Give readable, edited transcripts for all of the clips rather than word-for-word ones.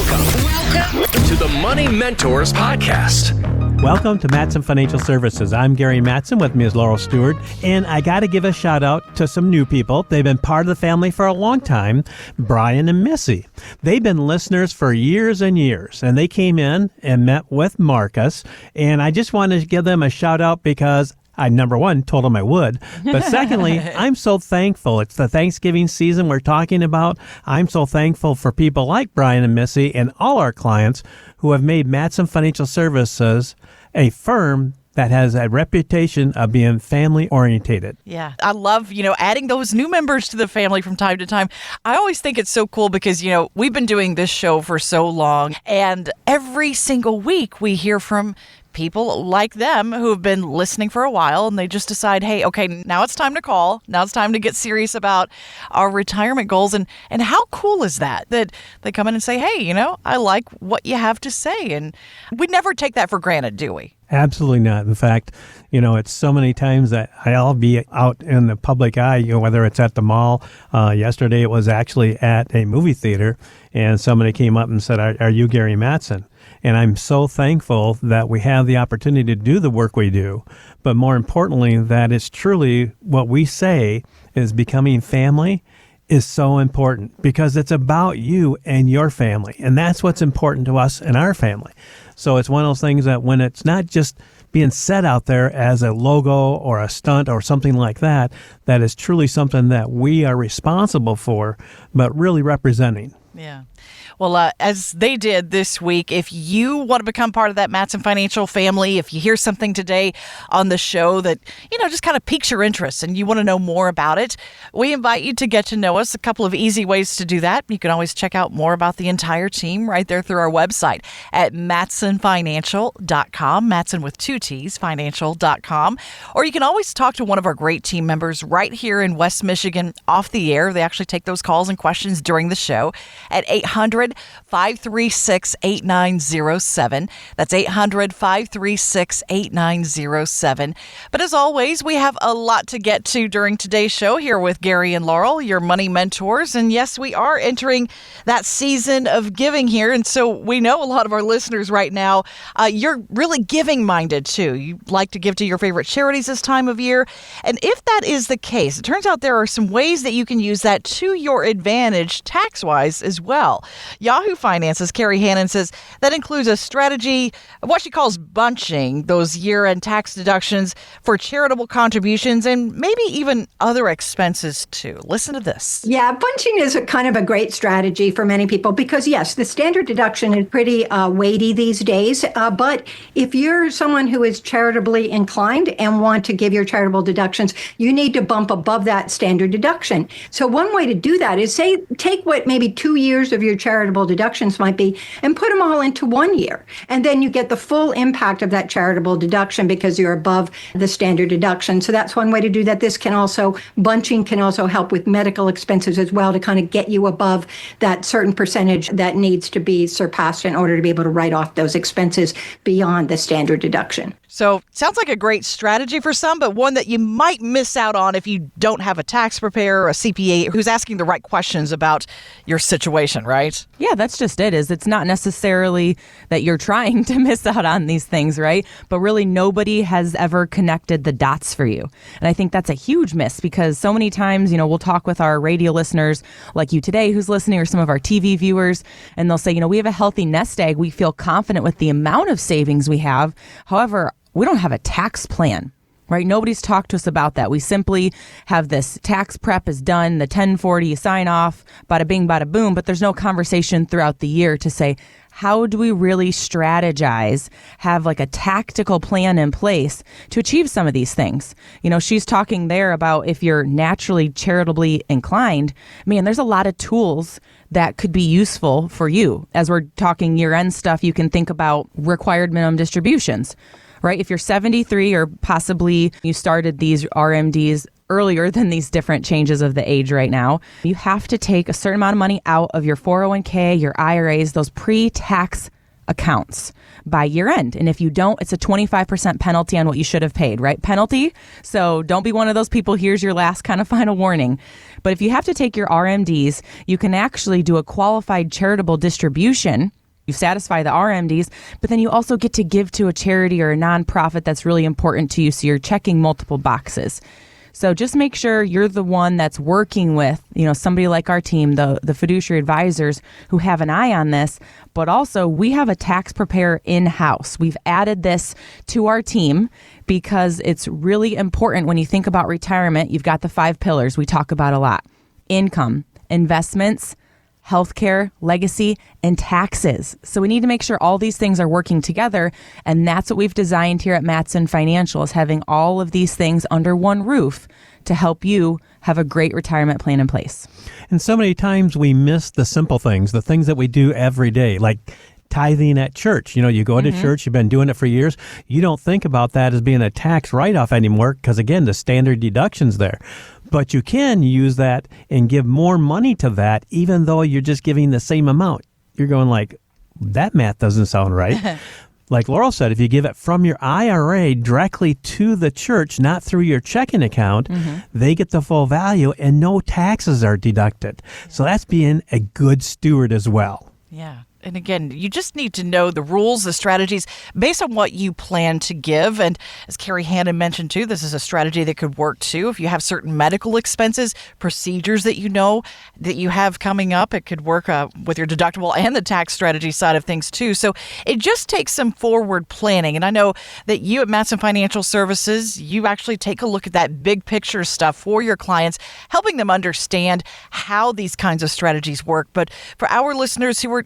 Welcome to the Money Mentors Podcast. Welcome to Mattson Financial Services. I'm Gary Mattson. With me is Laurel, Steward. And I got to give a shout out to some new people. They've been part of the family for a long time, Brian and Missy. They've been listeners for years and years. And they came in and met with Marcus. And I just wanted to give them a shout out because I, number one, told them I would. But secondly, I'm so thankful. It's the Thanksgiving season we're talking about. I'm so thankful for people like Brian and Missy and all our clients who have made Mattson Financial Services a firm that has a reputation of being family orientated. Yeah, I love, adding those new members to the family from time to time. I always think it's so cool because, we've been doing this show for so long, and every single week we hear from people like them who have been listening for a while, and they just decide, hey, okay, now it's time to call. Now it's time to get serious about our retirement goals. And how cool is that they come in and say, hey, I like what you have to say. And we never take that for granted, do we? Absolutely not. In fact, it's so many times that I'll be out in the public eye, whether it's at the mall. Yesterday, it was actually at a movie theater, and somebody came up and said, are you Gary Mattson? And I'm so thankful that we have the opportunity to do the work we do. But more importantly, that it's truly what we say is becoming family is so important because it's about you and your family. And that's what's important to us and our family. So it's one of those things that when it's not just being set out there as a logo or a stunt or something like that, that is truly something that we are responsible for, but really representing. Yeah. Well, as they did this week, if you want to become part of that Mattson Financial family, if you hear something today on the show that, just kind of piques your interest and you want to know more about it, we invite you to get to know us. A couple of easy ways to do that. You can always check out more about the entire team right there through our website at mattsonfinancial.com, Mattson with 2 T's, financial.com. Or you can always talk to one of our great team members right here in West Michigan off the air. They actually take those calls and questions during the show at 800-536-8907. That's 800-536-8907. But as always, we have a lot to get to during today's show here with Gary and Laurel, your money mentors. And yes, we are entering that season of giving here. And so we know a lot of our listeners right now, you're really giving-minded too. You like to give to your favorite charities this time of year. And if that is the case, it turns out there are some ways that you can use that to your advantage tax-wise as well. Yahoo Finance's Carrie Hannon says that includes a strategy of what she calls bunching those year-end tax deductions for charitable contributions and maybe even other expenses too. Listen to this. Yeah, bunching is a kind of a great strategy for many people because, yes, the standard deduction is pretty weighty these days. But if you're someone who is charitably inclined and want to give your charitable deductions, you need to bump above that standard deduction. So one way to do that is take what maybe 2 years of your charitable deductions might be and put them all into 1 year. And then you get the full impact of that charitable deduction because you're above the standard deduction. So that's one way to do that. Bunching can also help with medical expenses as well to kind of get you above that certain percentage that needs to be surpassed in order to be able to write off those expenses beyond the standard deduction. So sounds like a great strategy for some, but one that you might miss out on if you don't have a tax preparer or a CPA who's asking the right questions about your situation, right? Yeah, that's just it. It's not necessarily that you're trying to miss out on these things, right? But really nobody has ever connected the dots for you. And I think that's a huge miss because so many times, we'll talk with our radio listeners like you today who's listening or some of our TV viewers, and they'll say, we have a healthy nest egg. We feel confident with the amount of savings we have. However, we don't have a tax plan, right? Nobody's talked to us about that. We simply have this tax prep is done, the 1040, you sign off, bada bing, bada boom, but there's no conversation throughout the year to say, how do we really strategize, have like a tactical plan in place to achieve some of these things? She's talking there about if you're naturally charitably inclined, there's a lot of tools that could be useful for you. As we're talking year-end stuff, you can think about required minimum distributions. Right? If you're 73 or possibly you started these RMDs earlier than these different changes of the age right now, you have to take a certain amount of money out of your 401k, your IRAs, those pre-tax accounts by year end. And if you don't, it's a 25% penalty on what you should have paid, right? Penalty. So don't be one of those people, here's your last kind of final warning. But if you have to take your RMDs, you can actually do a qualified charitable distribution. You satisfy the RMDs, but then you also get to give to a charity or a nonprofit that's really important to you. So you're checking multiple boxes. So just make sure you're the one that's working with, somebody like our team, the fiduciary advisors who have an eye on this. But also we have a tax preparer in-house. We've added this to our team because it's really important when you think about retirement. You've got the 5 pillars we talk about a lot: income, investments, healthcare, legacy, and taxes. So we need to make sure all these things are working together. And that's what we've designed here at Mattson Financial, is having all of these things under one roof to help you have a great retirement plan in place. And so many times we miss the simple things, the things that we do every day, like tithing at church. You go to church, you've been doing it for years. You don't think about that as being a tax write-off anymore because, again, the standard deduction's there. But you can use that and give more money to that, even though you're just giving the same amount. You're going like, that math doesn't sound right. Like Laurel said, if you give it from your IRA directly to the church, not through your checking account, they get the full value and no taxes are deducted. So that's being a good steward as well. Yeah. And again, you just need to know the rules, the strategies based on what you plan to give. And as Carrie Hannon mentioned too, this is a strategy that could work too. If you have certain medical expenses, procedures that you know that you have coming up, it could work with your deductible and the tax strategy side of things too. So it just takes some forward planning. And I know that you at Mattson Financial Services, you actually take a look at that big picture stuff for your clients, helping them understand how these kinds of strategies work. But for our listeners who are,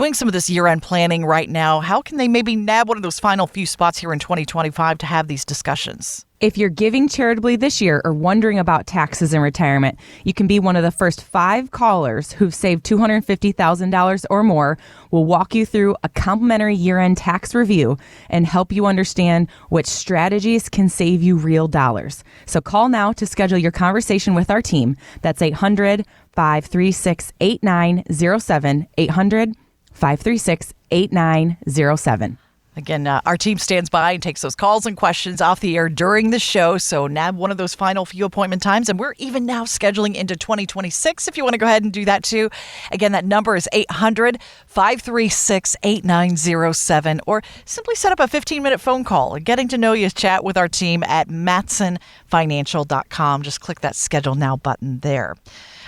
doing some of this year-end planning right now, how can they maybe nab one of those final few spots here in 2025 to have these discussions? If you're giving charitably this year or wondering about taxes in retirement, you can be one of the first 5 callers who've saved $250,000 or more. We'll walk you through a complimentary year-end tax review and help you understand which strategies can save you real dollars. So call now to schedule your conversation with our team. That's 800-536-8907, 800-536-8907. Again, our team stands by and takes those calls and questions off the air during the show. So nab one of those final few appointment times. And we're even now scheduling into 2026 if you want to go ahead and do that too. Again, that number is 800-536-8907. Or simply set up a 15-minute phone call, a getting to know you chat with our team at mattsonfinancial.com. Just click that schedule now button there.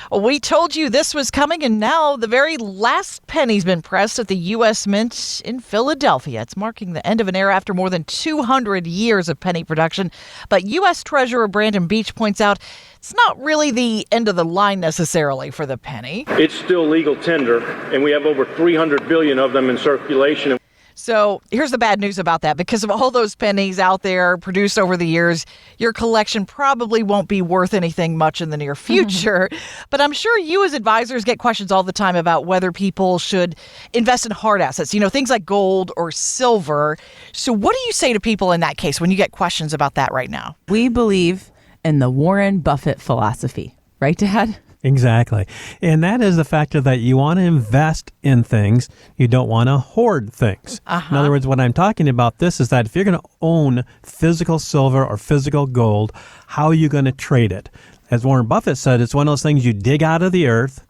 We told you this was coming, and now the very last penny's been pressed at the U.S. Mint in Philadelphia. It's marking the end of an era after more than 200 years of penny production. But U.S. Treasurer Brandon Beach points out it's not really the end of the line necessarily for the penny. It's still legal tender, and we have over 300 billion of them in circulation. So here's the bad news about that. Because of all those pennies out there produced over the years, your collection probably won't be worth anything much in the near future. But I'm sure you as advisors get questions all the time about whether people should invest in hard assets, things like gold or silver. So what do you say to people in that case when you get questions about that right now? We believe in the Warren Buffett philosophy, right, Dad? Exactly. And that is the factor that you want to invest in things. You don't want to hoard things. In other words, what I'm talking about this is that if you're going to own physical silver or physical gold, how are you going to trade it? As Warren Buffett said, it's one of those things you dig out of the earth.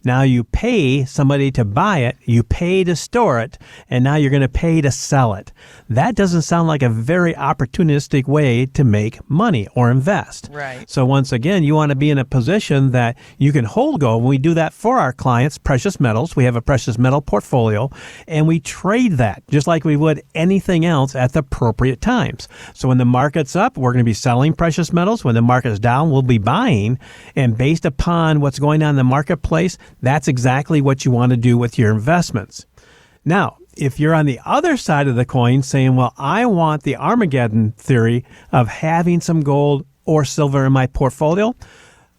Now you pay somebody to buy it, you pay to store it, and now you're going to pay to sell it. That doesn't sound like a very opportunistic way to make money or invest. Right. So once again, you want to be in a position that you can hold gold. We do that for our clients, precious metals. We have a precious metal portfolio, and we trade that just like we would anything else at the appropriate times. So when the market's up, we're going to be selling precious metals. When the market is down, we'll be buying. And based upon what's going on in the marketplace, that's exactly what you want to do with your investments. Now, if you're on the other side of the coin saying, well, I want the Armageddon theory of having some gold or silver in my portfolio,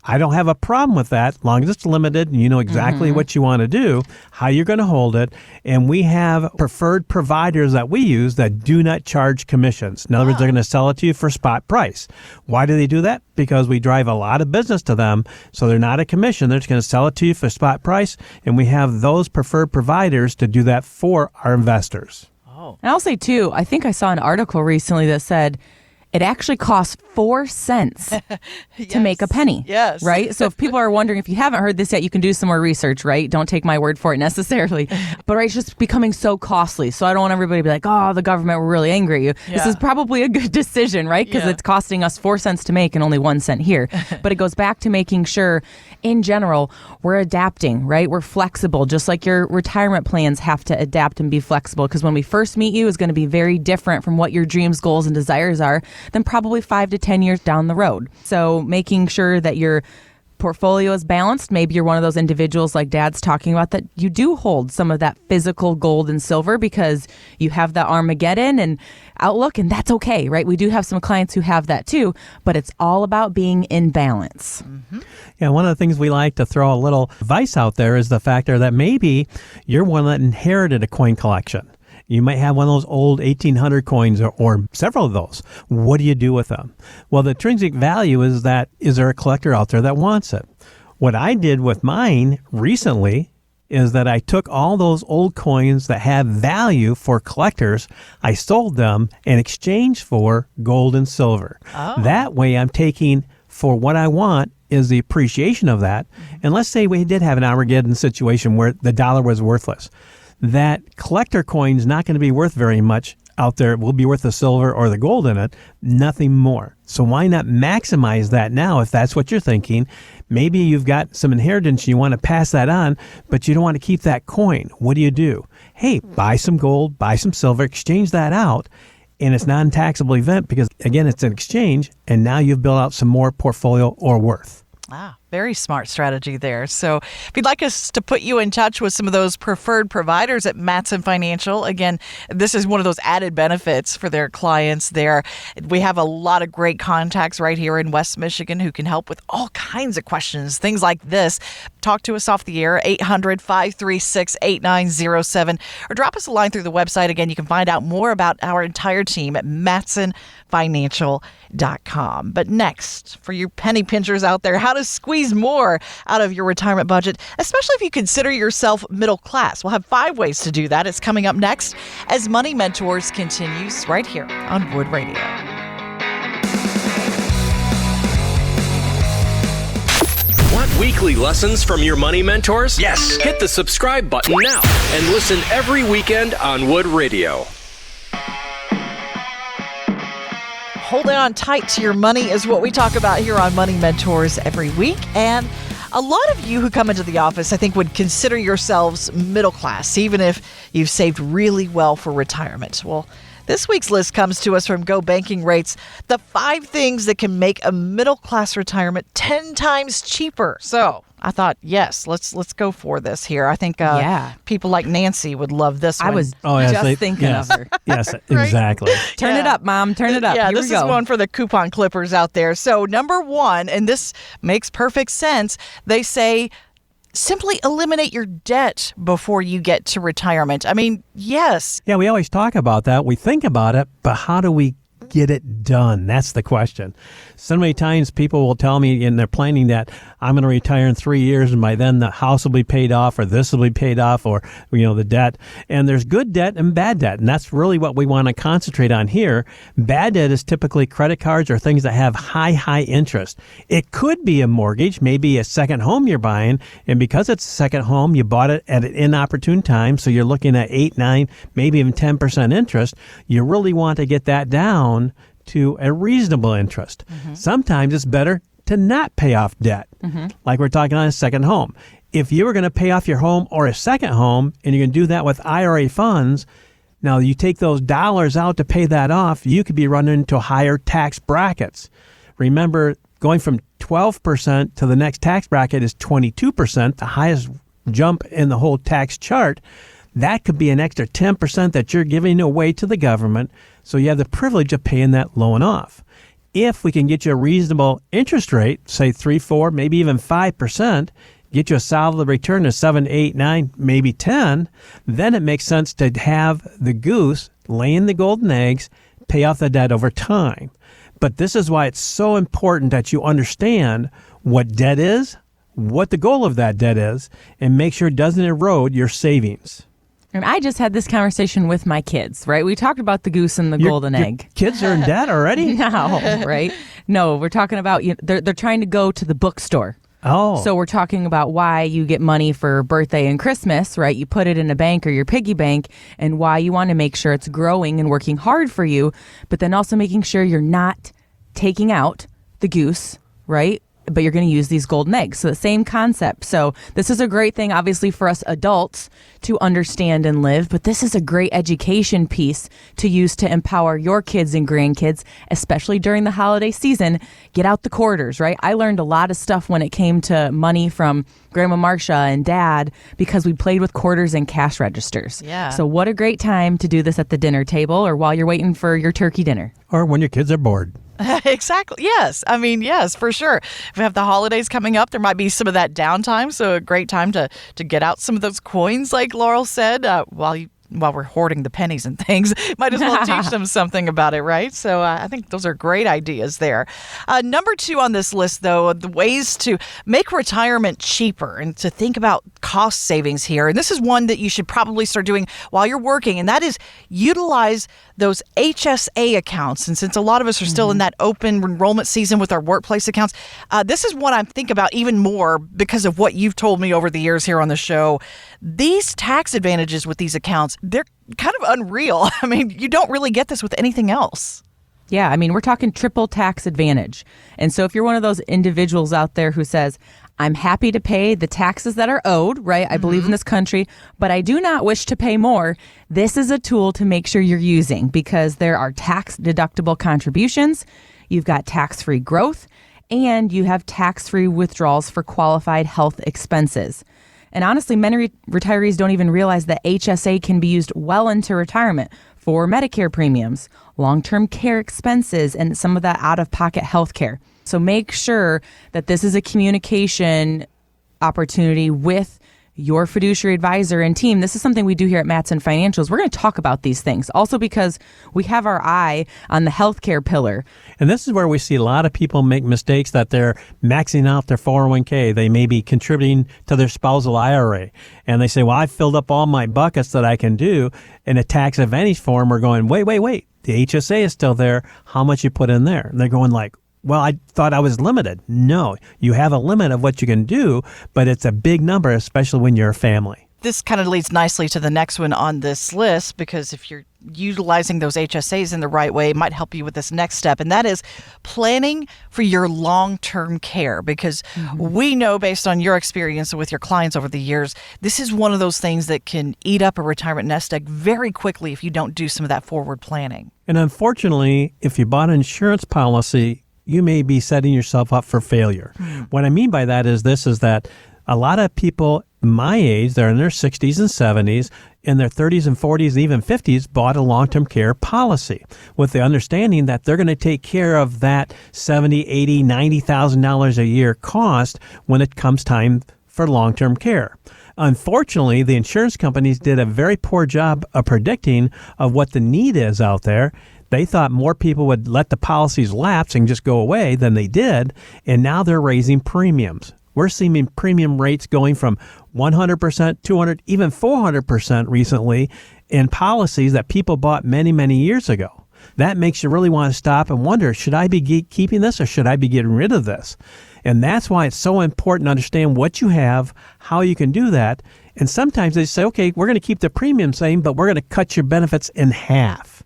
I don't have a problem with that, as long as it's limited and you know exactly what you want to do, how you're going to hold it. And we have preferred providers that we use that do not charge commissions. In other words, they're going to sell it to you for spot price. Why do they do that? Because we drive a lot of business to them, so they're not a commission. They're just going to sell it to you for spot price, and we have those preferred providers to do that for our investors. And I'll say, too, I think I saw an article recently that said it actually costs 4 cents to make a penny. Yes. Right? So if people are wondering, if you haven't heard this yet, you can do some more research, right? Don't take my word for it necessarily. But right, it's just becoming so costly. So I don't want everybody to be like, oh, the government, we're really angry at you. Yeah. This is probably a good decision, right? Because it's costing us 4 cents to make and only 1 cent here. But it goes back to making sure, in general, we're adapting, right? We're flexible, just like your retirement plans have to adapt and be flexible. Because when we first meet you, is going to be very different from what your dreams, goals, and desires are than probably 5 to 10 years down the road. So making sure that your portfolio is balanced. Maybe you're one of those individuals like Dad's talking about that you do hold some of that physical gold and silver because you have that Armageddon and outlook, and that's okay, right? We do have some clients who have that too, but it's all about being in balance. Yeah, one of the things we like to throw a little advice out there is the factor that maybe you're one that inherited a coin collection. You might have one of those old 1800 coins or several of those. What do you do with them? Well, the intrinsic value is that, is there a collector out there that wants it? What I did with mine recently is that I took all those old coins that have value for collectors, I sold them in exchange for gold and silver. That way I'm taking for what I want is the appreciation of that. And let's say we did have an Armageddon situation where the dollar was worthless. That collector coin is not going to be worth very much out there. It will be worth the silver or the gold in it, nothing more. So why not maximize that now if that's what you're thinking? Maybe you've got some inheritance and you want to pass that on, but you don't want to keep that coin. What do? Hey, buy some gold, buy some silver, exchange that out, and it's not a taxable event because, again, it's an exchange, and now you've built out some more portfolio or worth. Very smart strategy there. So if you'd like us to put you in touch with some of those preferred providers at Mattson Financial, again, this is one of those added benefits for their clients there. We have a lot of great contacts right here in West Michigan who can help with all kinds of questions, things like this. Talk to us off the air, 800-536-8907, or drop us a line through the website. Again, you can find out more about our entire team at mattsonfinancial.com. But next, for you penny pinchers out there, how to squeeze more out of your retirement budget, especially if you consider yourself middle class. We'll have 5 ways to do that. It's coming up next as Money Mentors continues right here on Wood Radio. Want weekly lessons from your money mentors? Yes. Hit the subscribe button now and listen every weekend on Wood Radio. Holding on tight to your money is what we talk about here on Money Mentors every week. And a lot of you who come into the office, I think, would consider yourselves middle class, even if you've saved really well for retirement. Well, this week's list comes to us from Go Banking Rates, the 5 things that can make a middle class retirement 10 times cheaper. So I thought, yes, let's go for this here. I think people like Nancy would love this one. I was just thinking of her. Yes, exactly. Turn it up, Mom. Turn it up. Yeah, Here this we go. is one for the coupon clippers out there. So number 1, and this makes perfect sense, they say simply eliminate your debt before you get to retirement. I mean, yes. Yeah, we always talk about that. We think about it, but how do we get it done? That's the question. So many times people will tell me in their planning that I'm going to retire in 3 years and by then the house will be paid off or this will be paid off or, the debt. And there's good debt and bad debt. And that's really what we want to concentrate on here. Bad debt is typically credit cards or things that have high interest. It could be a mortgage, maybe a second home you're buying. And because it's a second home, you bought it at an inopportune time. So you're looking at 8, 9, maybe even 10% interest. You really want to get that down to a reasonable interest. Sometimes it's better to not pay off debt, like we're talking on a second home. If you were going to pay off your home or a second home, and you're going to do that with IRA funds, now you take those dollars out to pay that off, you could be running into higher tax brackets. Remember, going from 12% to the next tax bracket is 22%, the highest jump in the whole tax chart. That could be an extra 10% that you're giving away to the government. So you have the privilege of paying that loan off. If we can get you a reasonable interest rate, say 3, 4, maybe even 5%, get you a solid return of 7, 8, 9, maybe 10, then it makes sense to have the goose laying the golden eggs, pay off the debt over time. But this is why it's so important that you understand what debt is, what the goal of that debt is, and make sure it doesn't erode your savings. And I just had this conversation with my kids, right? We talked about the goose and the golden egg. Kids are in debt already? No, right? No, we're talking about they're trying to go to the bookstore. Oh. So we're talking about why you get money for birthday and Christmas, right? You put it in a bank or your piggy bank, and why you want to make sure it's growing and working hard for you, but then also making sure you're not taking out the goose, right? But you're going to use these golden eggs. So the same concept. So this is a great thing, obviously, for us adults to understand and live, but this is a great education piece to use to empower your kids and grandkids, especially during the holiday season. Get out the quarters, right? I learned a lot of stuff when it came to money from Grandma Marcia and Dad because we played with quarters and cash registers. Yeah. So what a great time to do this at the dinner table or while you're waiting for your turkey dinner. Or when your kids are bored. Exactly. Yes. I mean, yes, for sure. If we have the holidays coming up, there might be some of that downtime. So a great time to get out some of those coins, like Laurel said, while we're hoarding the pennies and things. Might as well teach them something about it, right? So I think those are great ideas there. Number 2 on this list, though, the ways to make retirement cheaper and to think about cost savings here. And this is one that you should probably start doing while you're working, and that is utilize those HSA accounts. And since a lot of us are still in that open enrollment season with our workplace accounts, this is one I think about even more because of what you've told me over the years here on the show. These tax advantages with these accounts, they're kind of unreal. I mean, you don't really get this with anything else. Yeah, I mean, we're talking triple tax advantage. And so if you're one of those individuals out there who says, I'm happy to pay the taxes that are owed, right? I believe in this country, but I do not wish to pay more. This is a tool to make sure you're using because there are tax deductible contributions. You've got tax-free growth and you have tax-free withdrawals for qualified health expenses. And honestly, many retirees don't even realize that HSA can be used well into retirement for Medicare premiums, long-term care expenses, and some of that out-of-pocket health care. So make sure that this is a communication opportunity with your fiduciary advisor and team. This is something we do here at Mattson Financials. We're going to talk about these things also because we have our eye on the healthcare pillar. And this is where we see a lot of people make mistakes that they're maxing out their 401k. They may be contributing to their spousal IRA. And they say, well, I've filled up all my buckets that I can do in a tax advantage form. We're going, wait. The HSA is still there. How much you put in there? And they're going like, well, I thought I was limited. No, you have a limit of what you can do, but it's a big number, especially when you're a family. This kind of leads nicely to the next one on this list, because if you're utilizing those HSAs in the right way, it might help you with this next step, and that is planning for your long-term care, because we know, based on your experience with your clients over the years, this is one of those things that can eat up a retirement nest egg very quickly if you don't do some of that forward planning. And unfortunately, if you bought an insurance policy, you may be setting yourself up for failure. What I mean by that is that a lot of people my age, they're in their 60s and 70s, in their 30s and 40s, even 50s, bought a long-term care policy with the understanding that they're going to take care of that $70,000, $80,000, $90,000 a year cost when it comes time for long-term care. Unfortunately, the insurance companies did a very poor job of predicting of what the need is out there. They thought more people would let the policies lapse and just go away than they did, and now they're raising premiums. We're seeing premium rates going from 100%, 200%, even 400% recently in policies that people bought many, many years ago. That makes you really want to stop and wonder, should I be keeping this or should I be getting rid of this? And that's why it's so important to understand what you have, how you can do that. And sometimes they say, okay, we're going to keep the premium same, but we're going to cut your benefits in half.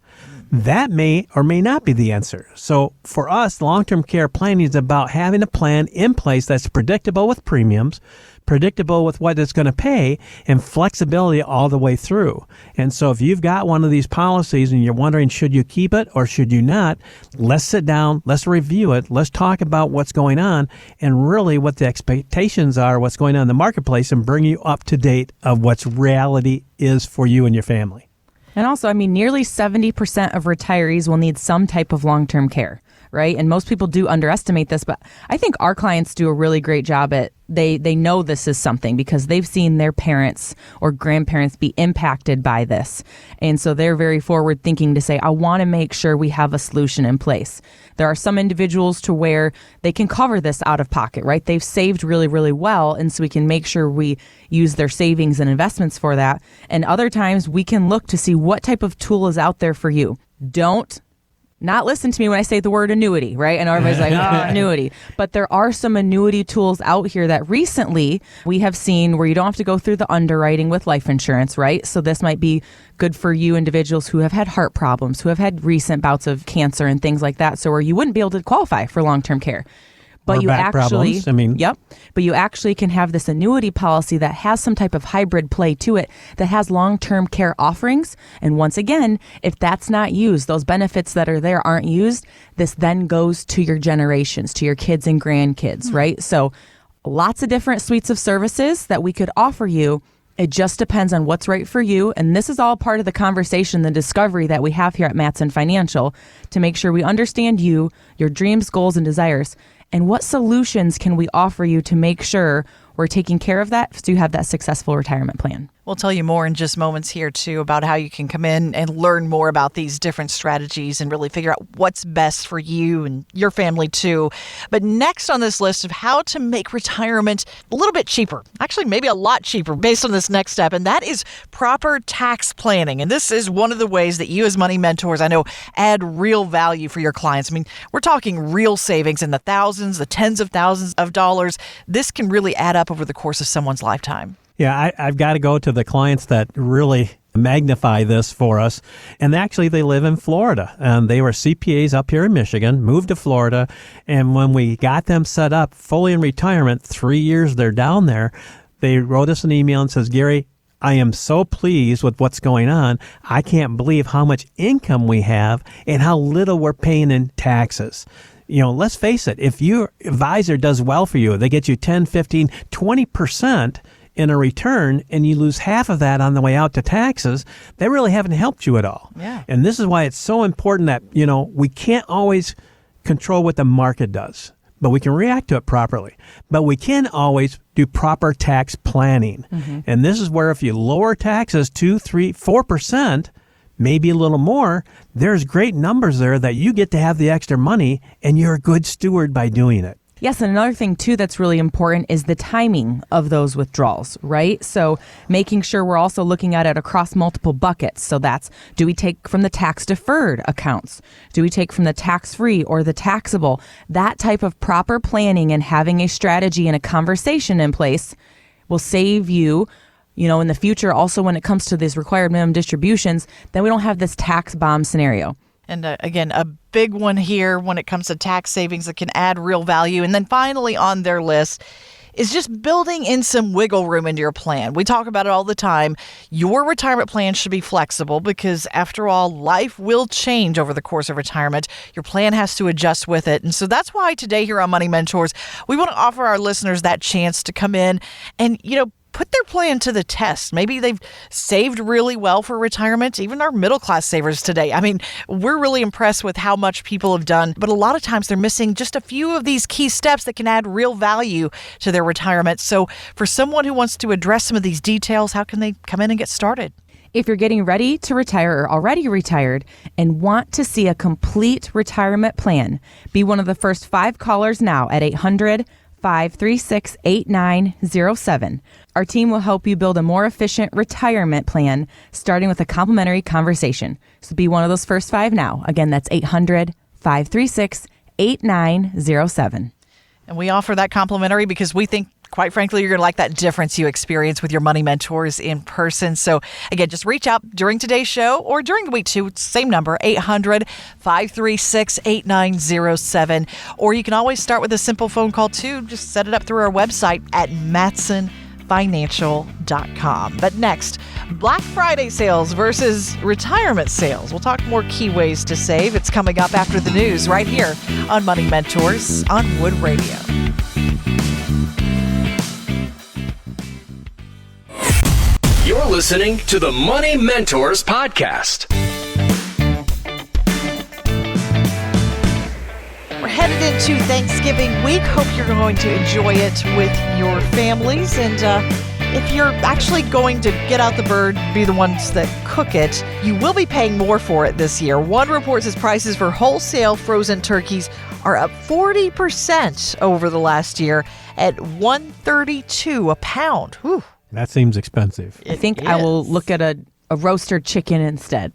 That may or may not be the answer. So for us, long-term care planning is about having a plan in place that's predictable with premiums, predictable with what it's going to pay, and flexibility all the way through. And so if you've got one of these policies and you're wondering, should you keep it or should you not, let's sit down, let's review it, let's talk about what's going on and really what the expectations are, what's going on in the marketplace, and bring you up to date of what's reality is for you and your family. And also, I mean, nearly 70% of retirees will need some type of long-term care, right? And most people do underestimate this, but I think our clients do a really great job at they know this is something because they've seen their parents or grandparents be impacted by this. And so they're very forward thinking to say, I want to make sure we have a solution in place. There are some individuals to where they can cover this out of pocket, right? They've saved really, really well. And so we can make sure we use their savings and investments for that. And other times we can look to see what type of tool is out there for you. Don't not listen to me when I say the word annuity, right? And everybody's like, annuity. But there are some annuity tools out here that recently we have seen where you don't have to go through the underwriting with life insurance, right? So this might be good for you individuals who have had heart problems, who have had recent bouts of cancer and things like that. So where you wouldn't be able to qualify for long-term care. But or you back actually, problems. Yep. But you actually can have this annuity policy that has some type of hybrid play to it that has long-term care offerings. And once again, if that's not used, those benefits that are there aren't used, this then goes to your generations, to your kids and grandkids, right? So lots of different suites of services that we could offer you. It just depends on what's right for you. And this is all part of the conversation, the discovery that we have here at Mattson Financial to make sure we understand you, your dreams, goals, and desires. And what solutions can we offer you to make sure we're taking care of that so you have that successful retirement plan? We'll tell you more in just moments here, too, about how you can come in and learn more about these different strategies and really figure out what's best for you and your family, too. But next on this list of how to make retirement a little bit cheaper, actually maybe a lot cheaper based on this next step, and that is proper tax planning. And this is one of the ways that you as money mentors, I know, add real value for your clients. I mean, we're talking real savings in the thousands, the tens of thousands of dollars. This can really add up over the course of someone's lifetime. Yeah, I've got to go to the clients that really magnify this for us. And actually, they live in Florida. And they were CPAs up here in Michigan, moved to Florida. And when we got them set up fully in retirement, 3 years they're down there, they wrote us an email and says, Gary, I am so pleased with what's going on. I can't believe how much income we have and how little we're paying in taxes. You know, let's face it, if your advisor does well for you, they get you 10, 15, 20% in a return, and you lose half of that on the way out to taxes, they really haven't helped you at all. Yeah. And this is why it's so important that, you know, we can't always control what the market does, but we can react to it properly. But we can always do proper tax planning. Mm-hmm. And this is where if you lower taxes 2, 3, 4%, maybe a little more, there's great numbers there that you get to have the extra money, and you're a good steward by doing it. Yes, and another thing, too, that's really important is the timing of those withdrawals, right? So making sure we're also looking at it across multiple buckets. So that's, do we take from the tax-deferred accounts? Do we take from the tax-free or the taxable? That type of proper planning and having a strategy and a conversation in place will save you, you know, in the future. Also, when it comes to these required minimum distributions, then we don't have this tax bomb scenario. And again, a big one here when it comes to tax savings that can add real value. And then finally on their list is just building in some wiggle room into your plan. We talk about it all the time. Your retirement plan should be flexible because, after all, life will change over the course of retirement. Your plan has to adjust with it. And so that's why today here on Money Mentors, we want to offer our listeners that chance to come in and, you know, put their plan to the test. Maybe they've saved really well for retirement, even our middle-class savers today. I mean, we're really impressed with how much people have done, but a lot of times they're missing just a few of these key steps that can add real value to their retirement. So for someone who wants to address some of these details, how can they come in and get started? If you're getting ready to retire or already retired and want to see a complete retirement plan, be one of the first 5 callers now at 800-536-8907. Our team will help you build a more efficient retirement plan, starting with a complimentary conversation. So be one of those first 5 now. Again, that's 800-536-8907. And we offer that complimentary because we think, quite frankly, you're going to like that difference you experience with your money mentors in person. So again, just reach out during today's show or during the week too. Same number, 800-536-8907. Or you can always start with a simple phone call too. Just set it up through our website at mattsonfinancial.com. But next, Black Friday sales versus retirement sales. We'll talk more key ways to save. It's coming up after the news right here on Money Mentors on Wood Radio. You're listening to the Money Mentors Podcast. headed into Thanksgiving week. Hope you're going to enjoy it with your families. And if you're actually going to get out the bird, be the ones that cook it, you will be paying more for it this year. One report says prices for wholesale frozen turkeys are up 40% over the last year at $132 a pound. Whew. That seems expensive. I think I will look at a roaster chicken instead.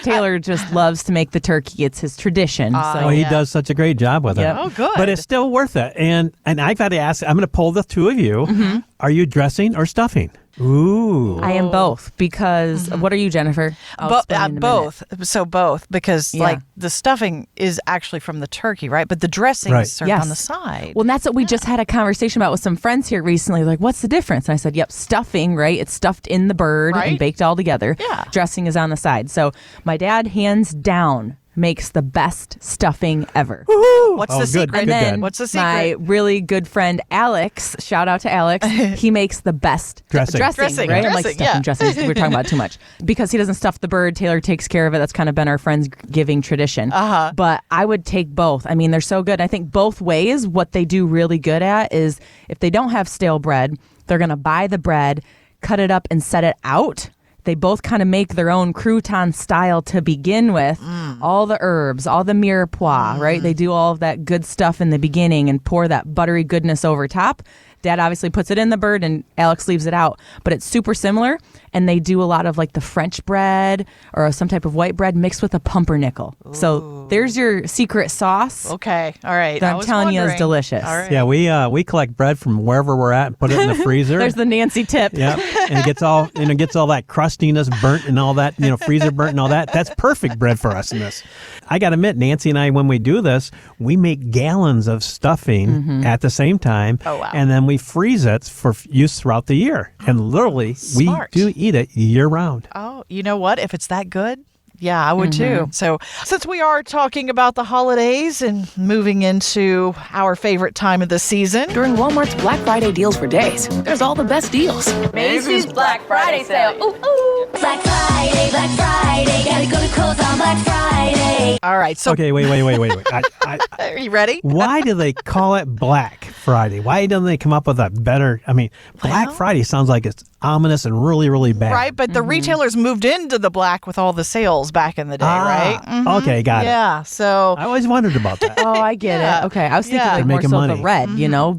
Taylor just loves to make the turkey. It's his tradition. Oh, he does such a great job with it. Oh, good. But it's still worth it. And I've got to ask, I'm going to poll the two of you. Are you dressing or stuffing? Ooh. I am both because what are you, Jennifer? I'll explain in a both. minute. So both, because Yeah. like the stuffing is actually from the turkey, right? But the dressing is served on the side. Well, and that's what we just had a conversation about with some friends here recently. Like, what's the difference? And I said, yep, stuffing, right? It's stuffed in the bird Right. and baked all together. Yeah. Dressing is on the side. So my dad, hands down, makes the best stuffing ever. What's Oh, the good. secret? And then What's the secret? my really good friend Alex, shout out to Alex, he makes the best Dressing. dressing, right? I'm like Dressing, stuffing yeah. dressing. We're talking about too much because he doesn't stuff the bird. Taylor takes care of it. That's kind of been our Friendsgiving tradition. But I would take both. I mean, they're so good. I think both ways, what they do really good at is if they don't have stale bread, they're going to buy the bread, cut it up, and set it out. They both kind of make their own crouton style to begin with. All the herbs, all the mirepoix, right? They do all of that good stuff in the beginning and pour that buttery goodness over top. Dad obviously puts it in the bird and Alex leaves it out. But it's super similar. And they do a lot of like the French bread or some type of white bread mixed with a pumpernickel. Ooh. So there's your secret sauce. Okay. All right. That I'm telling you is delicious. All right. Yeah, we collect bread from wherever we're at and put it in the freezer. There's the Nancy tip. Yeah, and it gets all that crustiness burnt and all that, freezer burnt and all that. That's perfect bread for us in this. I got to admit, Nancy and I, when we do this, we make gallons of stuffing at the same time. Oh, wow. And then we freeze it for use throughout the year. And literally, Smart. we do eat it year round. Oh, you know what? If it's that good, yeah, I would too. So since we are talking about the holidays and moving into our favorite time of the season, During Walmart's Black Friday deals for days, there's all the best deals. Macy's Black Friday sale. Ooh, ooh. Black Friday, gotta go to Kohl's on Black Friday. all right. So Okay, wait. are you ready? Why do they call it Black Friday? Why don't they come up with a better? I mean, Black Friday sounds like it's ominous and really, really bad. Right, but the retailers moved into the black with all the sales back in the day, right? Okay, got it. Yeah, so I always wondered about that. Oh, I get Yeah. it. Okay. I was thinking Yeah. like They're more making so money. the red,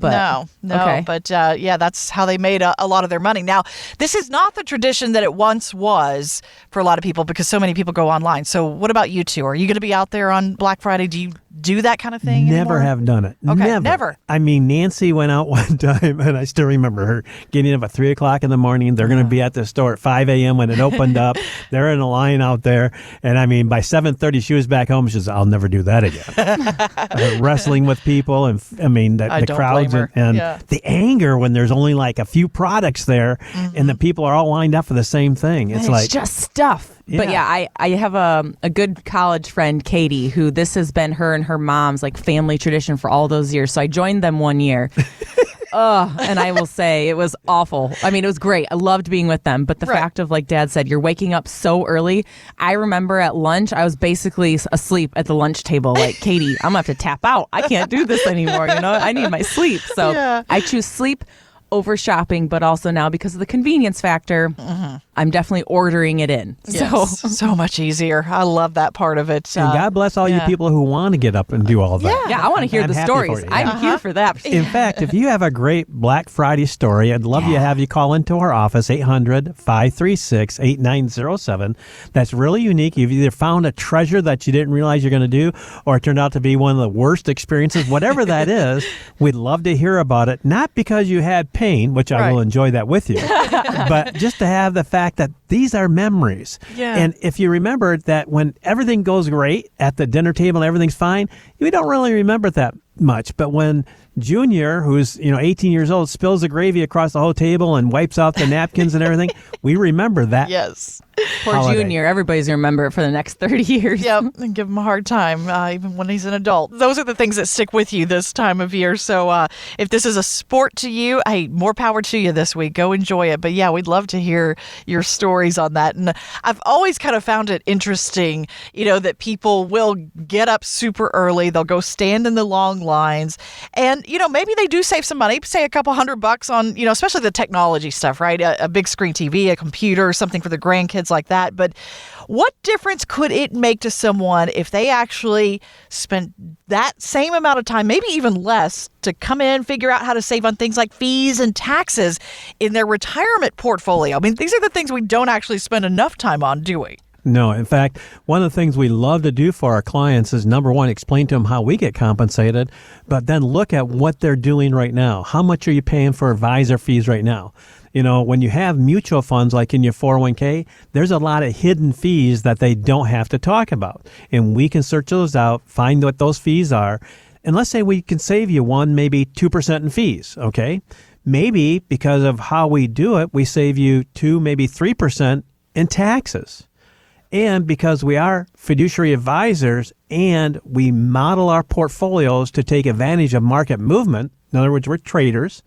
but no, okay. but yeah, that's how they made a lot of their money. Now, this is not the tradition that it once was for a lot of people because so many people go online. So what about you two? Are you going to be out there on Black Friday? Do you do that kind of thing Never anymore? have done it. Okay, never. I mean, Nancy went out one time, and I still remember her getting up at 3 o'clock in the morning. They're going to be at the store at 5 a.m. when it opened up. They're in a line out there. And I mean, by 7:30, she was back home. She says, I'll never do that again. Wrestling with people. And I mean, the don't crowds blame her. and Yeah. the anger when there's only like a few products there and the people are all lined up for the same thing. It's And like, it's just stuff. But Yeah. yeah, I have a good college friend, Katie, who this has been her and her mom's like family tradition for all those years. So I joined them one year. And I will say it was awful. I mean, it was great. I loved being with them. But the Right. fact of, like Dad said, you're waking up so early. I remember at lunch, I was basically asleep at the lunch table. Like, Katie, I'm going to have to tap out. I can't do this anymore. I need my sleep. So Yeah. I choose sleep over shopping, but also now because of the convenience factor, I'm definitely ordering it in. Yes, so much easier. I love that part of it. and God bless all you yeah. people who want to get up and do all that. Yeah, I want to hear I'm the happy for stories. you, I'm yeah. here for that. In fact, if you have a great Black Friday story, I'd love to have you call into our office, 800-536-8907. That's really unique. You've either found a treasure that you didn't realize you're going to do, or it turned out to be one of the worst experiences. Whatever that is, we'd love to hear about it. Not because you had pain, which I will Right. enjoy that with you, but just to have the fact that these are memories. Yeah. And if you remember that when everything goes great at the dinner table and everything's fine, you don't really remember that much. But when Junior, who's 18 years old, spills the gravy across the whole table and wipes out the napkins and everything, we remember that. Yes. Poor holiday. Junior. Everybody's going to remember it for the next 30 years. Yep, and give him a hard time, even when he's an adult. Those are the things that stick with you this time of year. So if this is a sport to you, hey, more power to you this week. Go enjoy it. But yeah, we'd love to hear your story. stories on that. And I've always kind of found it interesting, that people will get up super early. They'll go stand in the long lines. And, maybe they do save some money, say a couple $100 on, especially the technology stuff, right? A big screen TV, a computer, something for the grandkids like that. But what difference could it make to someone if they actually spent that same amount of time, maybe even less, to come in, figure out how to save on things like fees and taxes in their retirement portfolio? I mean, these are the things we don't actually spend enough time on, do we? No, in fact, one of the things we love to do for our clients is, number one, explain to them how we get compensated, but then look at what they're doing right now. How much are you paying for advisor fees right now? When you have mutual funds like in your 401k, there's a lot of hidden fees that they don't have to talk about. And we can search those out, find what those fees are. And let's say we can save you 1%, maybe 2% in fees, okay? Maybe because of how we do it, we save you 2%, maybe 3% in taxes. And because we are fiduciary advisors and we model our portfolios to take advantage of market movement, in other words, we're traders,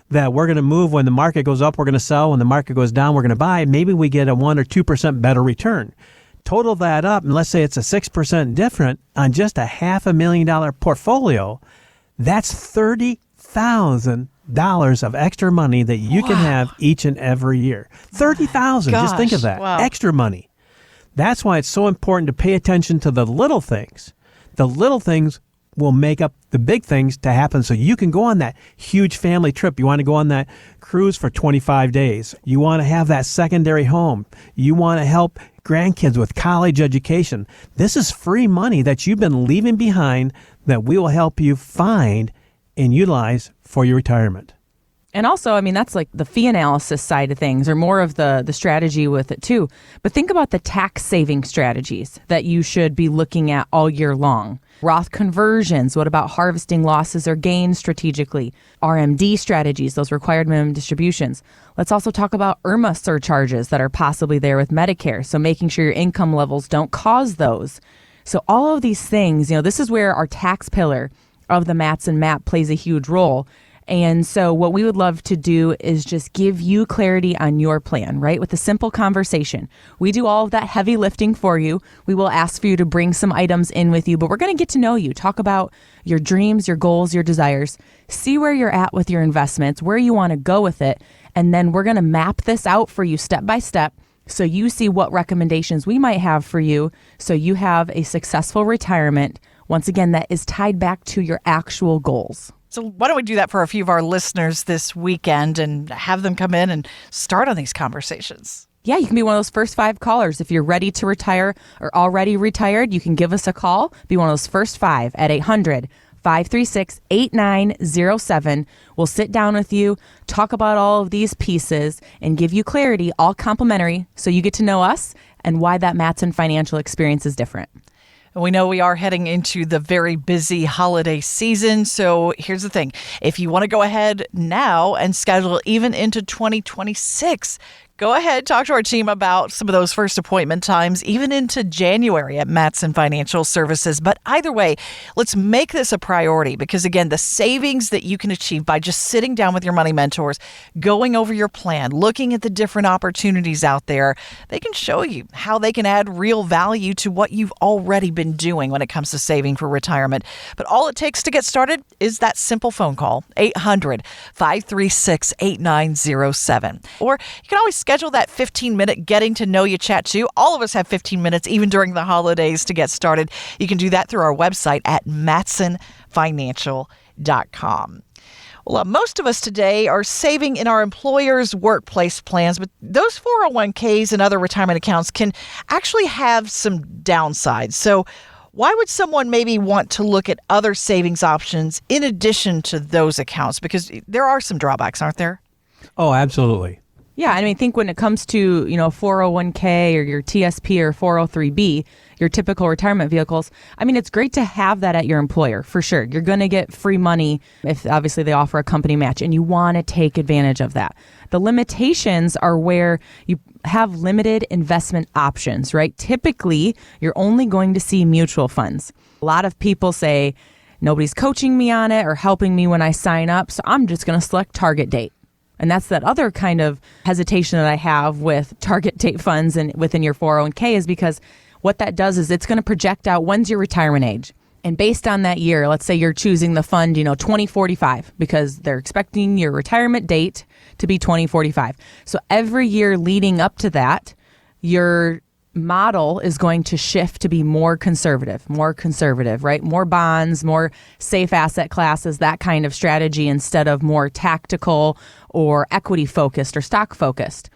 that we're going to move when the market goes up, we're going to sell. When the market goes down, we're going to buy. Maybe we get a 1 or 2% better return. Total that up, and let's say it's a 6% different on just a $500,000 portfolio. That's $30,000 of extra money that you can have each and every year. $30,000. Just think of that. Wow. Extra money. That's why it's so important to pay attention to the little things. The little things will make up the big things to happen, so you can go on that huge family trip. You want to go on that cruise for 25 days. You want to have that secondary home. You want to help grandkids with college education. This is free money that you've been leaving behind that we will help you find and utilize for your retirement. And also, that's like the fee analysis side of things, or more of the strategy with it too. But think about the tax saving strategies that you should be looking at all year long. Roth conversions. What about harvesting losses or gains strategically? RMD strategies, those required minimum distributions. Let's also talk about IRMA surcharges that are possibly there with Medicare. So making sure your income levels don't cause those. So all of these things, this is where our tax pillar of the Mattson map plays a huge role. And so what we would love to do is just give you clarity on your plan, right? With a simple conversation. We do all of that heavy lifting for you. We will ask for you to bring some items in with you, but we're going to get to know you, talk about your dreams, your goals, your desires, see where you're at with your investments, where you want to go with it. And then we're going to map this out for you step by step, so you see what recommendations we might have for you, so you have a successful retirement, once again, that is tied back to your actual goals. So why don't we do that for a few of our listeners this weekend and have them come in and start on these conversations? Yeah, you can be one of those first 5 callers. If you're ready to retire or already retired, you can give us a call. Be one of those first 5 at 800-536-8907. We'll sit down with you, talk about all of these pieces, and give you clarity, all complimentary, so you get to know us and why that Mattson financial experience is different. We know we are heading into the very busy holiday season. So here's the thing. If you want to go ahead now and schedule even into 2026, go ahead, talk to our team about some of those first appointment times, even into January at Mattson Financial Services. But either way, let's make this a priority because, again, the savings that you can achieve by just sitting down with your money mentors, going over your plan, looking at the different opportunities out there, they can show you how they can add real value to what you've already been doing when it comes to saving for retirement. But all it takes to get started is that simple phone call, 800-536-8907. Or you can always schedule that 15-minute getting to know you chat too. All of us have 15 minutes, even during the holidays, to get started. You can do that through our website at mattsonfinancial.com. Well, most of us today are saving in our employer's workplace plans, but those 401ks and other retirement accounts can actually have some downsides. So why would someone maybe want to look at other savings options in addition to those accounts? Because there are some drawbacks, aren't there? Oh, absolutely. Yeah, I think when it comes to, 401k or your TSP or 403b, your typical retirement vehicles, it's great to have that at your employer, for sure. You're going to get free money if obviously they offer a company match, and you want to take advantage of that. The limitations are where you have limited investment options, right? Typically, you're only going to see mutual funds. A lot of people say, nobody's coaching me on it or helping me when I sign up, so I'm just going to select target date. And that's that other kind of hesitation that I have with target date funds and within your 401k is because what that does is it's going to project out when's your retirement age. And based on that year, let's say you're choosing the fund, 2045, because they're expecting your retirement date to be 2045. So every year leading up to that, your model is going to shift to be more conservative, right? More bonds, more safe asset classes, that kind of strategy instead of more tactical or equity focused or stock focused.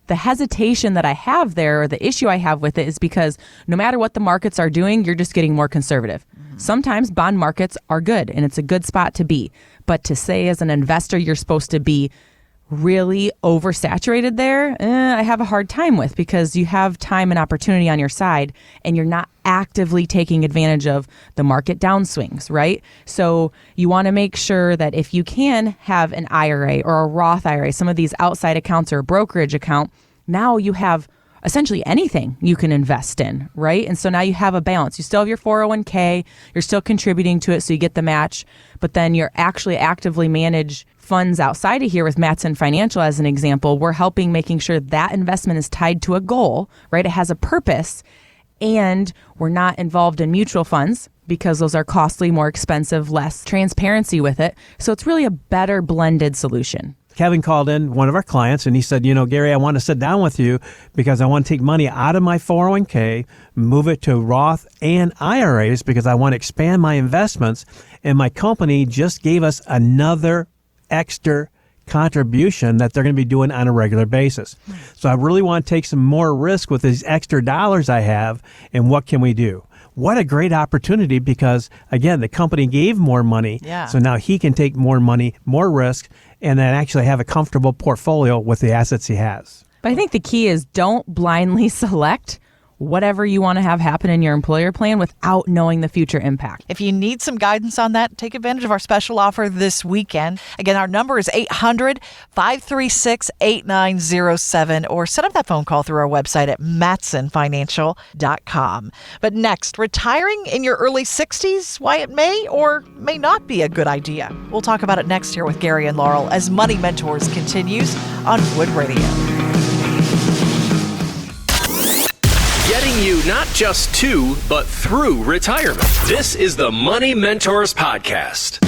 The hesitation that I have there, or the issue I have with it, is because no matter what the markets are doing, you're just getting more conservative. Sometimes bond markets are good and it's a good spot to be. But to say as an investor, you're supposed to be really oversaturated there, I have a hard time with, because you have time and opportunity on your side and you're not actively taking advantage of the market downswings, right? So you want to make sure that if you can have an IRA or a Roth IRA, some of these outside accounts or a brokerage account, now you have essentially anything you can invest in, right? And so now you have a balance. You still have your 401k, you're still contributing to it so you get the match, but then you're actually actively manage funds outside of here with Mattson Financial as an example. We're helping making sure that investment is tied to a goal, right? It has a purpose, and we're not involved in mutual funds because those are costly, more expensive, less transparency with it. So it's really a better blended solution. Kevin called in, one of our clients, and he said, Gary, I want to sit down with you because I want to take money out of my 401k, move it to Roth and IRAs because I want to expand my investments. And my company just gave us another extra contribution that they're going to be doing on a regular basis. So I really want to take some more risk with these extra dollars I have, and what can we do? What a great opportunity, because again, the company gave more money. Yeah. So now he can take more money, more risk, and then actually have a comfortable portfolio with the assets he has. But I think the key is don't blindly select whatever you want to have happen in your employer plan without knowing the future impact. If you need some guidance on that, take advantage of our special offer this weekend. Again, our number is 800-536-8907, or set up that phone call through our website at mattsonfinancial.com. But next, retiring in your early 60s, why it may or may not be a good idea. We'll talk about it next here with Gary and Laurel as Money Mentors continues on Wood Radio. Getting you not just to, but through retirement. This is the Money Mentors Podcast.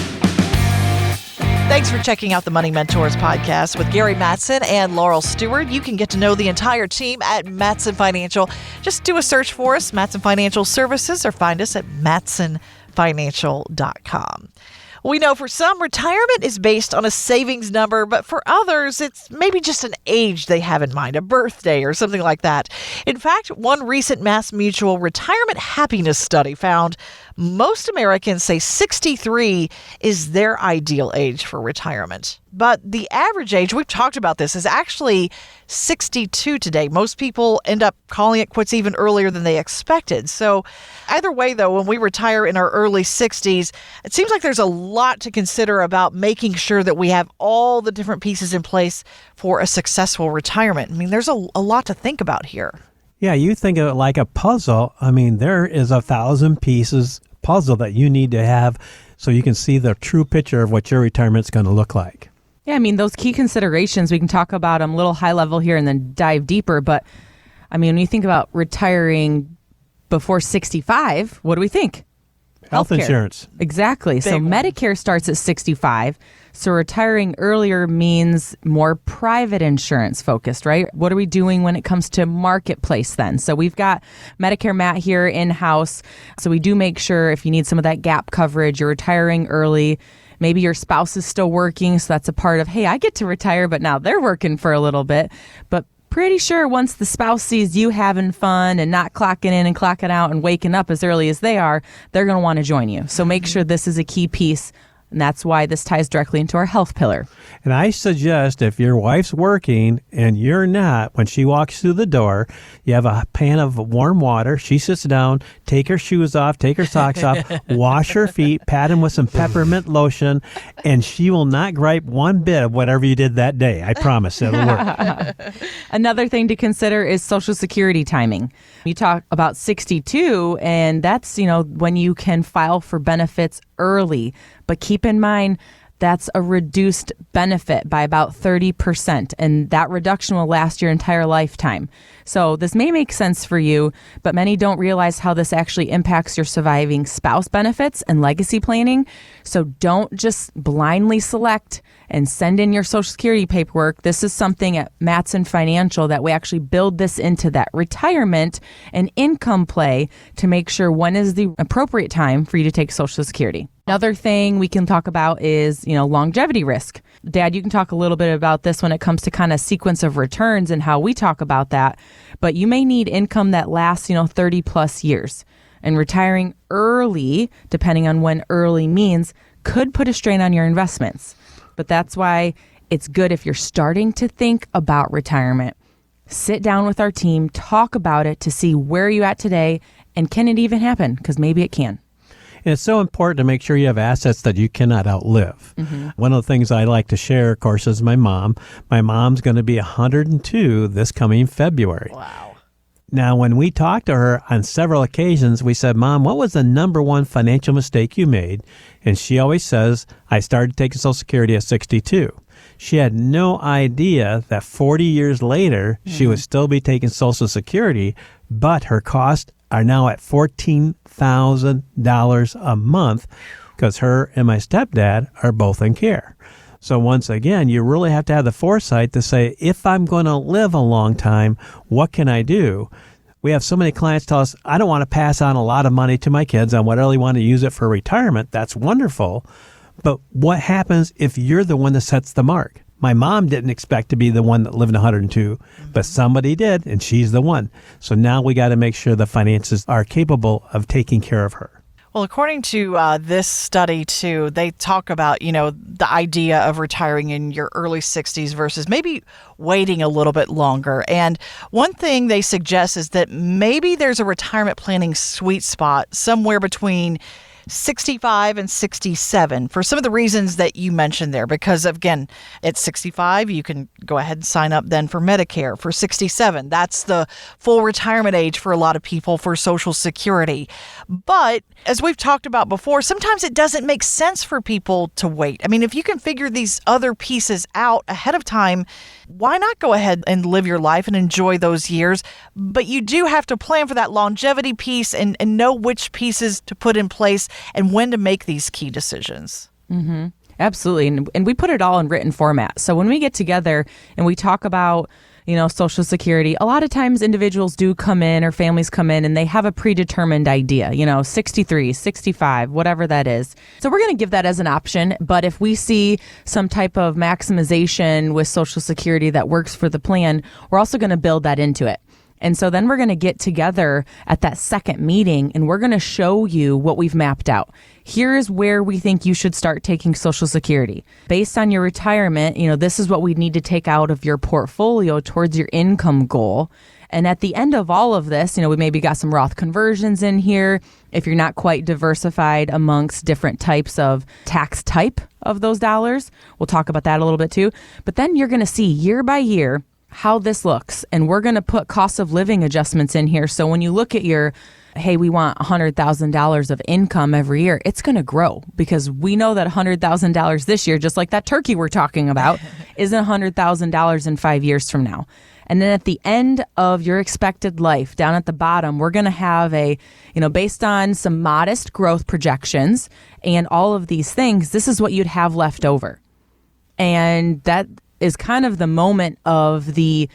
Thanks for checking out the Money Mentors Podcast with Gary Mattson and Laurel Steward. You can get to know the entire team at Mattson Financial. Just do a search for us, Mattson Financial Services, or find us at mattsonfinancial.com. We know for some, retirement is based on a savings number, but for others, it's maybe just an age they have in mind, a birthday or something like that. In fact, one recent MassMutual retirement happiness study found most Americans say 63 is their ideal age for retirement. But the average age, we've talked about this, is actually 62 today. Most people end up calling it quits even earlier than they expected. So either way, though, when we retire in our early 60s, it seems like there's a lot to consider about making sure that we have all the different pieces in place for a successful retirement. I mean, there's a lot to think about here. Yeah, you think of it like a puzzle. I mean, there is 1,000 pieces puzzle that you need to have so you can see the true picture of what your retirement's going to look like. Yeah, I mean, those key considerations, we can talk about them a little high level here and then dive deeper. But I mean, when you think about retiring before 65, what do we think? Health insurance. Exactly. So Medicare starts at 65. So retiring earlier means more private insurance focused, right? What are we doing when it comes to marketplace then? So we've got Medicare Matt here in-house. So we do make sure if you need some of that gap coverage, you're retiring early. Maybe your spouse is still working. So that's a part of, hey, I get to retire, but now they're working for a little bit. But pretty sure once the spouse sees you having fun and not clocking in and clocking out and waking up as early as they are, they're going to want to join you. So make sure this is a key piece. And that's why this ties directly into our health pillar. And I suggest if your wife's working and you're not, when she walks through the door, you have a pan of warm water. She sits down, take her shoes off, take her socks off, wash her feet, pat them with some peppermint lotion, and she will not gripe one bit of whatever you did that day. I promise it'll work. Another thing to consider is Social Security timing. You talk about 62, and that's, when you can file for benefits early. But keep in mind, that's a reduced benefit by about 30%, and that reduction will last your entire lifetime. So this may make sense for you, but many don't realize how this actually impacts your surviving spouse benefits and legacy planning. So don't just blindly select and send in your Social Security paperwork. This is something at Mattson Financial that we actually build this into that retirement and income play to make sure when is the appropriate time for you to take Social Security. Another thing we can talk about is, longevity risk. Dad, you can talk a little bit about this when it comes to kind of sequence of returns and how we talk about that. But you may need income that lasts, 30 plus years. And retiring early, depending on when early means, could put a strain on your investments. But that's why it's good if you're starting to think about retirement. Sit down with our team, talk about it to see where you're at today, and can it even happen? Because maybe it can. And it's so important to make sure you have assets that you cannot outlive. Mm-hmm. One of the things I like to share, of course, is my mom. My mom's going to be 102 this coming February. Wow. Now, when we talked to her on several occasions, we said, Mom, what was the number one financial mistake you made? And she always says, I started taking Social Security at 62. She had no idea that 40 years later, she would still be taking Social Security, but her costs are now at $14,000 a month because her and my stepdad are both in care. So once again, you really have to have the foresight to say, if I'm going to live a long time, what can I do? We have so many clients tell us, I don't want to pass on a lot of money to my kids. I really want to use it for retirement. That's wonderful. But what happens if you're the one that sets the mark? My mom didn't expect to be the one that lived in 102, but somebody did, and she's the one. So now we got to make sure the finances are capable of taking care of her. Well, according to this study, too, they talk about, the idea of retiring in your early 60s versus maybe waiting a little bit longer. And one thing they suggest is that maybe there's a retirement planning sweet spot somewhere between 65 and 67 for some of the reasons that you mentioned there. Because, again, at 65, you can go ahead and sign up then for Medicare. For 67, that's the full retirement age for a lot of people for Social Security. But as we've talked about before, sometimes it doesn't make sense for people to wait. I mean, if you can figure these other pieces out ahead of time, why not go ahead and live your life and enjoy those years? But you do have to plan for that longevity piece and know which pieces to put in place and when to make these key decisions. Mm-hmm. Absolutely. And we put it all in written format. So when we get together and we talk about, Social Security, a lot of times individuals do come in or families come in and they have a predetermined idea, 63, 65, whatever that is. So we're going to give that as an option. But if we see some type of maximization with Social Security that works for the plan, we're also going to build that into it. And so then we're going to get together at that second meeting and we're going to show you what we've mapped out. Here is where we think you should start taking Social Security. Based on your retirement, this is what we need to take out of your portfolio towards your income goal. And at the end of all of this, we maybe got some Roth conversions in here. If you're not quite diversified amongst different types of tax type of those dollars, we'll talk about that a little bit too. But then you're going to see year by year how this looks. And we're going to put cost of living adjustments in here. So when you look at your, hey, we want $100,000 of income every year, it's going to grow because we know that $100,000 this year, just like that turkey we're talking about, isn't $100,000 in 5 years from now. And then at the end of your expected life, down at the bottom, we're going to have based on some modest growth projections and all of these things, this is what you'd have left over. And that is kind of the moment of the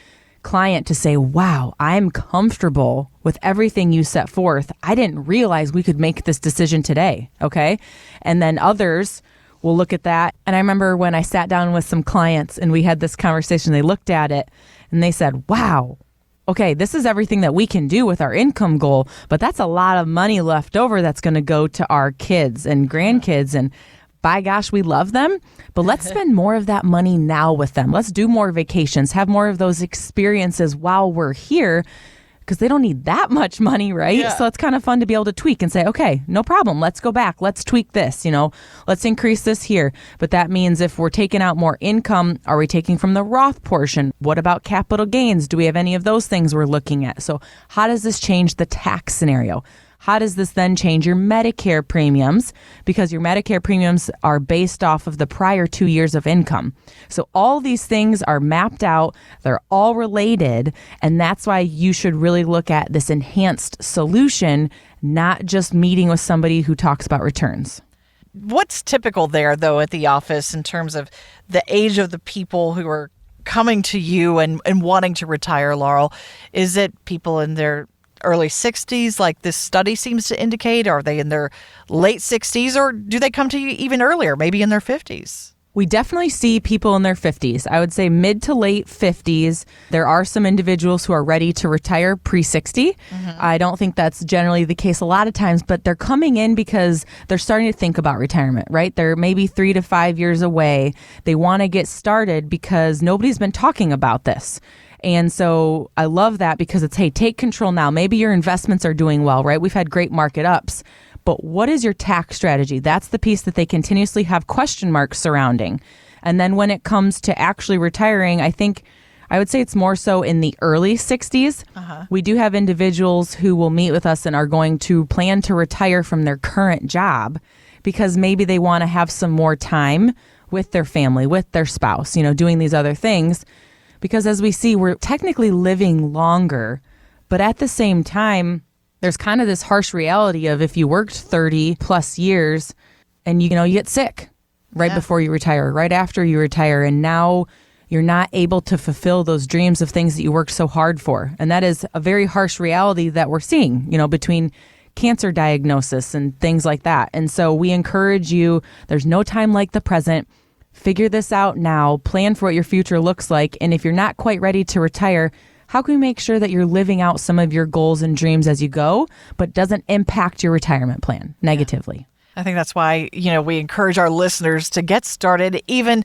client to say, wow, I'm comfortable with everything you set forth. I didn't realize we could make this decision today. Okay. And then others will look at that. And I remember when I sat down with some clients and we had this conversation, they looked at it and they said, wow, okay, this is everything that we can do with our income goal, but that's a lot of money left over that's going to go to our kids and grandkids. And by gosh, we love them, but let's spend more of that money now with them. Let's do more vacations, have more of those experiences while we're here, because they don't need that much money, right? Yeah. So it's kind of fun to be able to tweak and say, okay, no problem. Let's go back. Let's tweak this, let's increase this here. But that means if we're taking out more income, are we taking from the Roth portion? What about capital gains? Do we have any of those things we're looking at? So how does this change the tax scenario? How does this then change your Medicare premiums? Because your Medicare premiums are based off of the prior 2 years of income. So all these things are mapped out. They're all related. And that's why you should really look at this enhanced solution, not just meeting with somebody who talks about returns. What's typical there, though, at the office in terms of the age of the people who are coming to you and wanting to retire, Laurel? Is it people in their early 60s, like this study seems to indicate? Are they in their late 60s, or do they come to you even earlier, maybe in their 50s? We definitely see people in their 50s. I would say mid to late 50s. There are some individuals who are ready to retire pre-60. I don't think that's generally the case a lot of times, but they're coming in because they're starting to think about retirement, right? They're maybe 3 to 5 years away. They want to get started because nobody's been talking about this. And so I love that because it's, hey, take control now. Maybe your investments are doing well, right? We've had great market ups. But what is your tax strategy? That's the piece that they continuously have question marks surrounding. And then when it comes to actually retiring, I would say it's more so in the early 60s. We do have individuals who will meet with us and are going to plan to retire from their current job because maybe they want to have some more time with their family, with their spouse, doing these other things. Because as we see, we're technically living longer, but at the same time, there's kind of this harsh reality of if you worked 30 plus years and you get sick right before you retire, right after you retire, and now you're not able to fulfill those dreams of things that you worked so hard for. And that is a very harsh reality that we're seeing, between cancer diagnosis and things like that. And so we encourage you, there's no time like the present. Figure this out now, plan for what your future looks like. And if you're not quite ready to retire, how can we make sure that you're living out some of your goals and dreams as you go, but doesn't impact your retirement plan negatively? I think that's why, we encourage our listeners to get started even,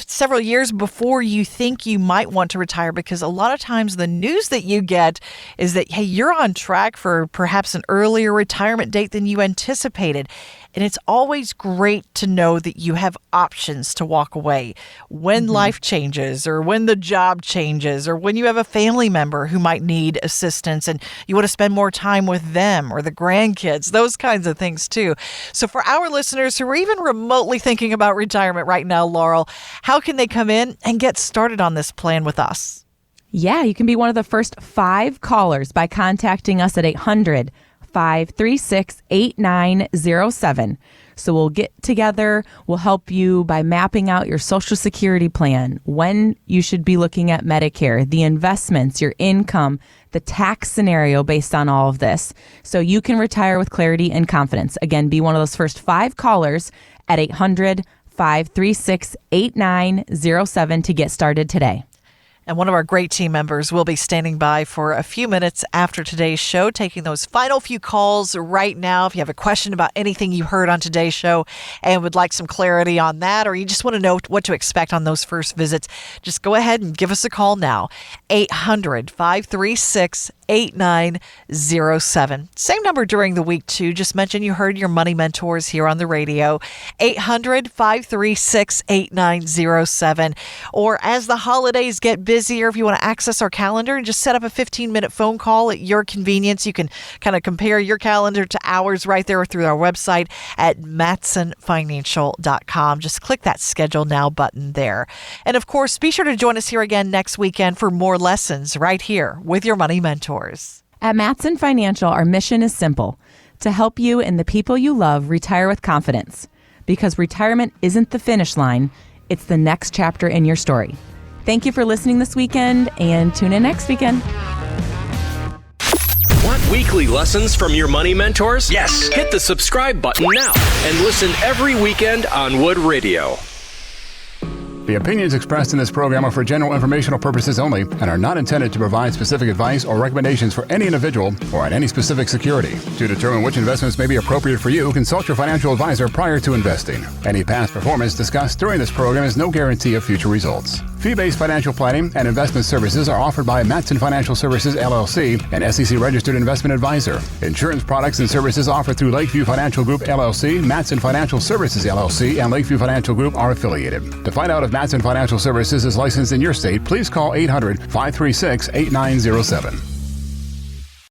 several years before you think you might want to retire, because a lot of times the news that you get is that, hey, you're on track for perhaps an earlier retirement date than you anticipated. And it's always great to know that you have options to walk away when life changes or when the job changes or when you have a family member who might need assistance and you want to spend more time with them or the grandkids, those kinds of things too. So for our listeners who are even remotely thinking about retirement right now, Laurel, how can they come in and get started on this plan with us? Yeah, you can be one of the first 5 callers by contacting us at 800-536-8907. So we'll get together. We'll help you by mapping out your Social Security plan, when you should be looking at Medicare, the investments, your income, the tax scenario based on all of this, so you can retire with clarity and confidence. Again, be one of those first 5 callers at 800-536-8907 to get started today. And one of our great team members will be standing by for a few minutes after today's show, taking those final few calls right now. If you have a question about anything you heard on today's show and would like some clarity on that, or you just want to know what to expect on those first visits, just go ahead and give us a call now. 800-536-8907. Same number during the week, too. Just mention you heard your Money Mentors here on the radio. 800-536-8907. Or as the holidays get busier, if you want to access our calendar and just set up a 15-minute phone call at your convenience, you can kind of compare your calendar to ours right there through our website at mattsonfinancial.com. Just click that Schedule Now button there. And of course, be sure to join us here again next weekend for more lessons right here with your Money Mentors. At Mattson Financial, our mission is simple: to help you and the people you love retire with confidence. Because retirement isn't the finish line, it's the next chapter in your story. Thank you for listening this weekend, and tune in next weekend. Want weekly lessons from your money mentors? Yes. Hit the subscribe button now and listen every weekend on Wood Radio. The opinions expressed in this program are for general informational purposes only and are not intended to provide specific advice or recommendations for any individual or on any specific security. To determine which investments may be appropriate for you, consult your financial advisor prior to investing. Any past performance discussed during this program is no guarantee of future results. Fee-based financial planning and investment services are offered by Mattson Financial Services, LLC, an SEC-registered investment advisor. Insurance products and services offered through Lakeview Financial Group, LLC, Mattson Financial Services, LLC, and Lakeview Financial Group are affiliated. To find out if Mattson Financial Services is licensed in your state, please call 800-536-8907.